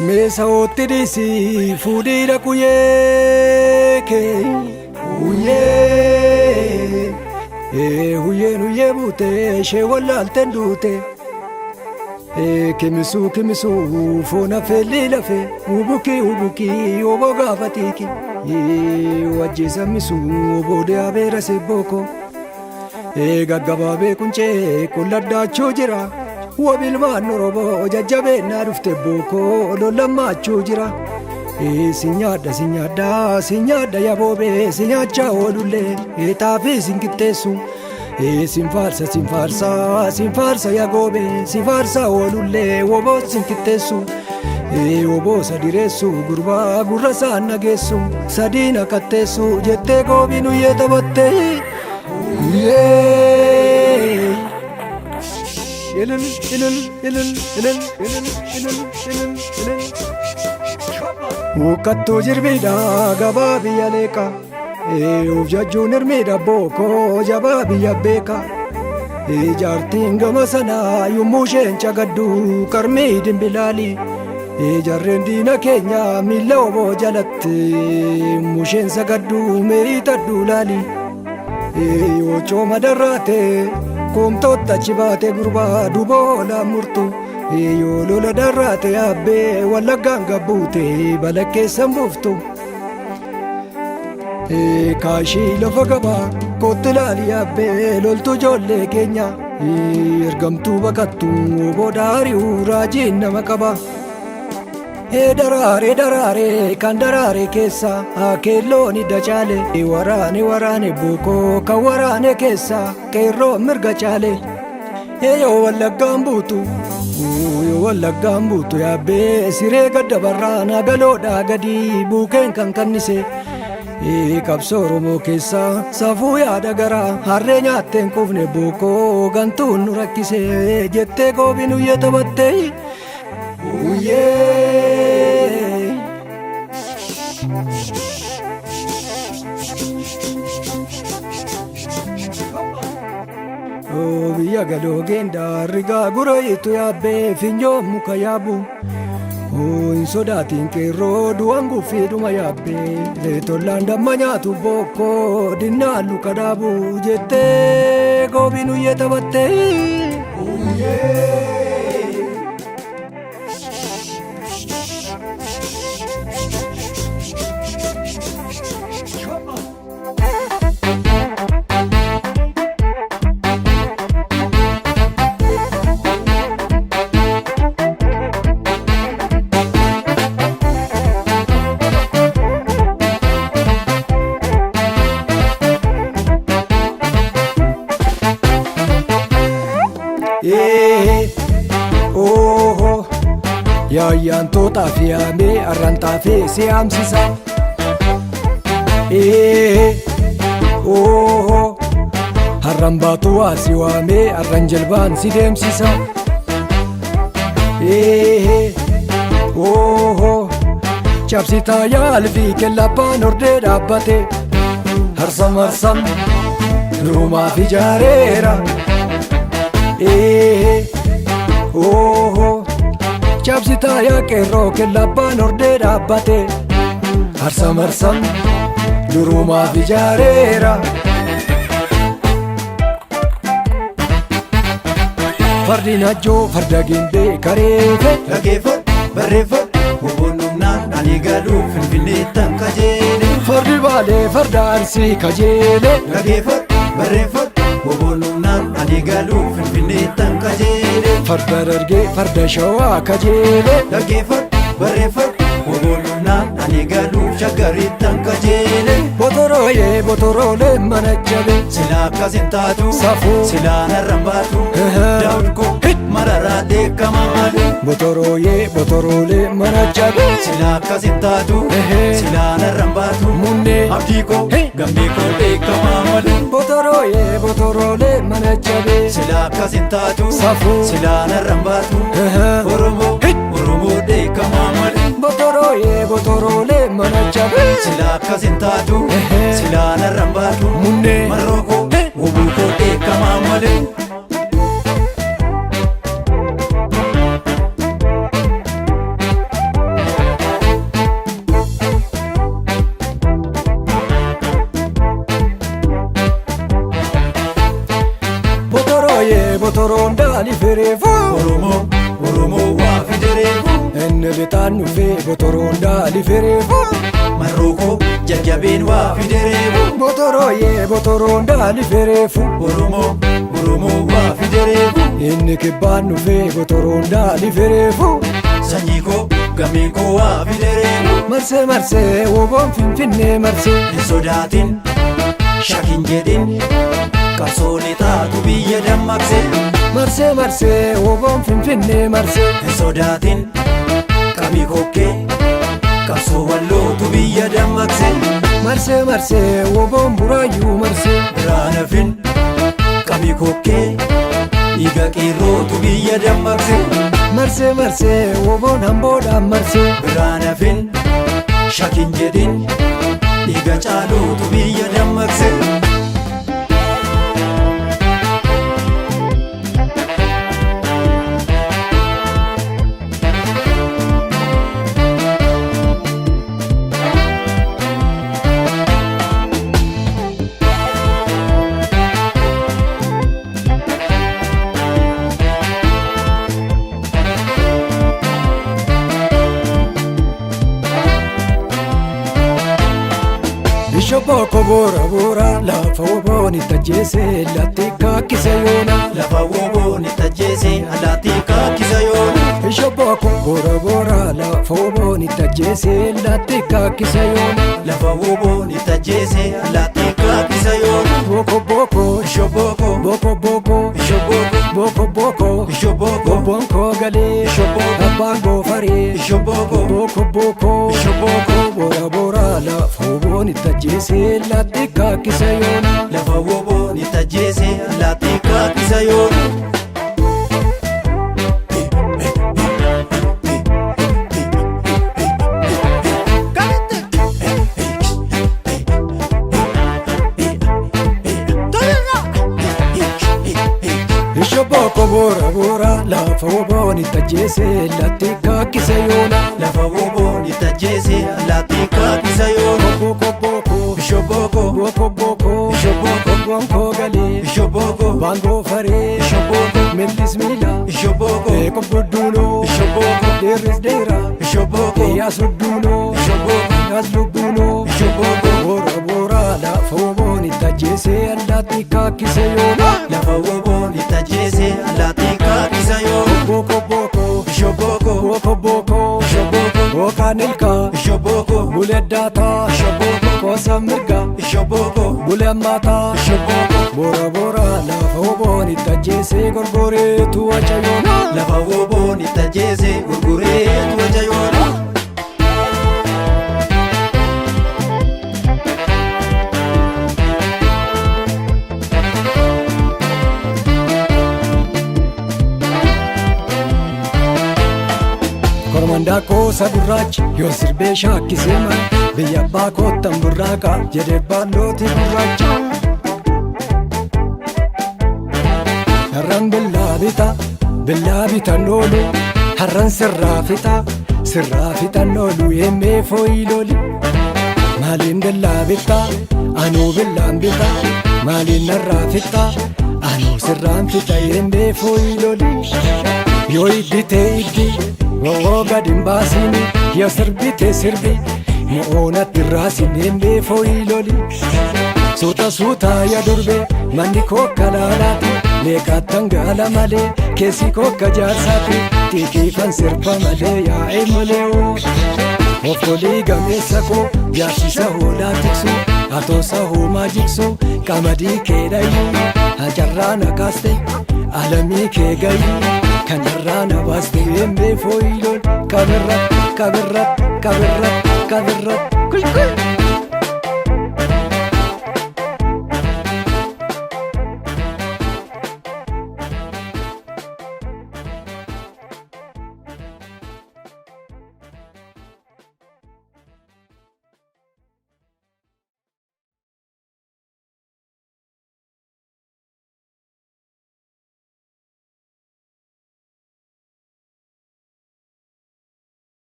Mesa otirisi fudira kuyeke huye bute she wala tendute kemisu fona feli lafe ubuki oboga fatiki wajisa misu obode abera seboko gaggababe kunche kulladda chojira wabilmaan oromoo jajjabeenna dhufte bookoo lollammaachuu jira sinyaadda yaboobee sinyaachaa oolullee xaafii sinqixxeessu sinfaarsa yagoobee sinfaarsa oolullee woboo sinqixxeessu woboo sadireessu gurbaa gurra saan nageessu sadiin akkatteessu jettee goobiin uyyee taphattee Mukkattuu jirbiidha gabaa biyya leeqa Ufjajjuun hirmiidha bookoo jabaa biyya beeka Jaartiin gama sanaa yommuu isheen cagaddu qarmii dimbilaali Jarreen diina keenya miilla oboo jalatti yommuu isheen sagaddu meeyitaddu laali Yoo cooma darraate Kumtoota chibaate gurbaa duboola murtu yoo lola darraate abbee wallaggaan gabbuute balakkeessan buuftu kaashii lafa gabaa kootti laali abbee loltu ijoollee keenya ergamtuu baqattu booda hari'uu raajiin nama qaba daraare kan daraare keessa keelloon hidda caale waraane bookoo kan waraane keessa qeerroo mirga caale yoo wallaggaan buutu yaabbee siree gadda barraa nagaloodhaa gadii buukeen kan kannise qabsoo oromoo keessa safuu yaada garaa harree nyaatteen qufne bookoo gantuun nu rakkise jettee goobiin uyyee taphattee biyya galoogenda rigaa gurayitu yaabbee finyoon muka yaabu hin sodaatiin qeerroo du'an guffiidhuma yaabbee tollaan damma nyaatu bookoo dinnaan luka dhaabu jettee goobiin uyyee taphattee Yaayyaan tootaa fi haamee arrantaa fi si'aamsisa harran baatu waa si waamee arran jalbaan si deemsisa cabsitaa yaalfii kellabbaan hordee dhaabbate harsam durumaaf ijaareera cabsitaa yaa qeerroo kellabbaan hordee dhaabbate harsam durumaaf ijaareera fardi najjoo farda gimbee kareefe dhageeffadhu barreeffadhu hubannumnaan ani galuu finfinneettan kajeele fardi baalee farda arsii kajeele dhageeffadhu barreeffadhu hubannumnaan ani galuu finfinneettan kajeele farda dargee farda shawaa kajeele dhageeffadhu barreeffadhu hubannumnaan ani galuu shaggarittan kajeele botoroolee mana jabe silaa akkas hin taatu safuu silaa narran baatu daawudkoo mararaa deekkamaa malu botoroolee mana jabe silaa akkas hin taatu silaa narran baatu munnee abdii koo gammee koo deekkamaa malu botoroolee mana jabe silaa akkas hin taatu safuu silaa narran baatu oromoo deekkamaa malu botoroolee mana jabe silaa akkas hin taatu botoroon daali fereefu Oromoo waa fidereefu inni bitaan dhufee botoroon daali fereefu marrookoo jajjabeen waa fidereefu botorooyee botoroon daali fereefu Oromoo waa fidereefu inni kibbaan dhufee botoroon daali fereefu sanyii koo gameen koo waa fidereefu marsee marsee woboon finfinnee marsee hin sodaatin shakin jedhin qabsoolee taatu biyya dammaqsee marsee marsee woboon finfinnee marsee hin sodaatin qabii kokkee qabsoo wallootu biyya dammaqsee marsee marsee woboon buraayyuu marsee biraan hafin qabii kokkee dhiiga qeerrootu biyya dammaqsee marsee marsee woboon hamboodhaan marsee biraan hafin shakin jedhin dhiiga caalootu biyya dammaqsee Bishopoko bora bora lafa woboon itti ajjeesee latti kaakkisa yoona lafa woboon itti ajjeesee allaatti kaakkisa yoona Bishopoko bora bora lafa woboon itti ajjeesee latti kaakkisa yoona lafa woboon itti ajjeesee allaatti kaakkisa yoona boko boko Bishopoko boko boko Bishopoko boko boko Bishopoko woboon koo galee Bishopoko abbaan goofaree Bishopoko boko boko Bishopoko bora bora lafa woboon itti ajjeesee latti kaakkisa yoona lafa woboon itti ajjeesee allaatti kaakkisa yoona Bishopoko bora bora lafa woboon itti ajjeesee latti kaakkisa yoona lafa woboon itti ajjeesee allaatti kaakkisa yoona boko boko Bishopoko boko boko Bishopoko woboon koo galee Bishopoko abbaan goofaree Bishopoko millis miila Bishopoko eekof gudduunoo Bishopoko deerris deera Bishopoko iyyaas hudduunoo Bishopoko yaas lubbuunoo Bishopoko bora bora lafa woboon itti ajjeesee allaatti kaakkisa yoona lafa woboon itti ajjeesee allaatti kaakkisa yoona boko boko Bishopoko boko boko Bishopoko bookaan ilkaa Bishopoko bulee addaataa Bishopoko koosa mirga Bishopoko bulee ammaataa Bishopoko bora bora lafa woboon itti ajjeesee gorgoreetu waca yoona lafa woboon itti ajjeesee gurgureetu waca yoona kormandaa koosa gurraachi yoo sirbee shaakkisee man biyya abbaa koottan burraaqa jedhee baallooti gurraacha har'an billaa bitan oolu har'an sirraa fitan oolu eemmee fooyi loli maaliin billaa bittaa anuu billaan bitaa maaliin narraa fixxaa anuu sirraan fixa eemmee fooyi loli yoo idditee iddi Wowo gadin baasini yoo sirbite sirbi mo'oonatti irraasin eembee fooyi loli suuta yaa durbe manni kokka laalaati meeqaattan gaala malee keessi kokka jaarsaati xiiqiifan sirba malee yaa'e malee of golii gameessa koo jaarsisa hoolaa tiksu atoosa hoomaa jiksu qamadii kee dhayyuu hacarraa nakaaste alamii kee gayyuu kanarraa na baaste eembee fooyi loli kabirra kuy kuy